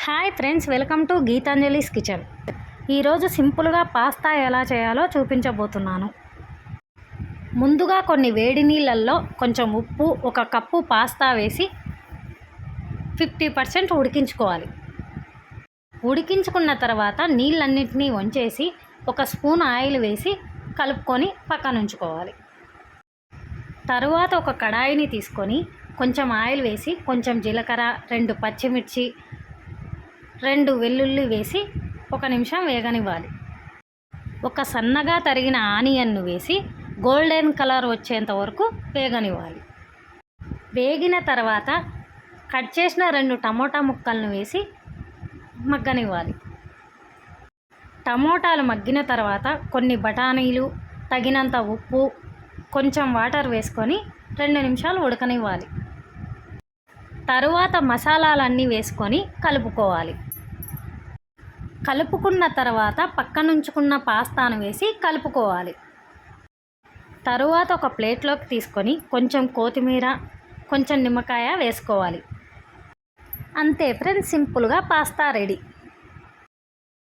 Hi friends, welcome to Geetanjali's kitchen. ఈరోజు సింపుల్గా pasta ఎలా చేయాలో చూపించబోతున్నాను. ముందుగా కొన్ని వేడి నీళ్ళల్లో కొంచెం ఉప్పు, ఒక కప్పు పాస్తా వేసి 50% ఉడికించుకోవాలి. ఉడికించుకున్న తర్వాత నీళ్ళన్నింటినీ వంచేసి ఒక స్పూన్ ఆయిల్ వేసి కలుపుకొని పక్కన ఉంచుకోవాలి. తరువాత ఒక కడాయిని తీసుకొని కొంచెం ఆయిల్ వేసి కొంచెం జీలకర్ర, 2 పచ్చిమిర్చి, 2 వెల్లుల్లి వేసి 1 నిమిషం వేగనివ్వాలి. ఒక సన్నగా తరిగిన ఆనియన్ను వేసి గోల్డెన్ కలర్ వచ్చేంత వరకు వేగనివ్వాలి. వేగిన తర్వాత కట్ చేసిన 2 టమోటా ముక్కలను వేసి మగ్గనివ్వాలి. టమోటాలు మగ్గిన తర్వాత కొన్ని బఠానీలు, తగినంత ఉప్పు, కొంచెం వాటర్ వేసుకొని 2 నిమిషాలు ఉడకనివ్వాలి. తరువాత మసాలాలన్నీ వేసుకొని కలుపుకోవాలి. కలుపుకున్న తర్వాత పక్కనుంచుకున్న పాస్తాను వేసి కలుపుకోవాలి. తరువాత ఒక ప్లేట్లోకి తీసుకొని కొంచెం కొత్తిమీర, కొంచెం నిమ్మకాయ వేసుకోవాలి. అంతే ఫ్రెండ్స్, సింపుల్గా పాస్తా రెడీ.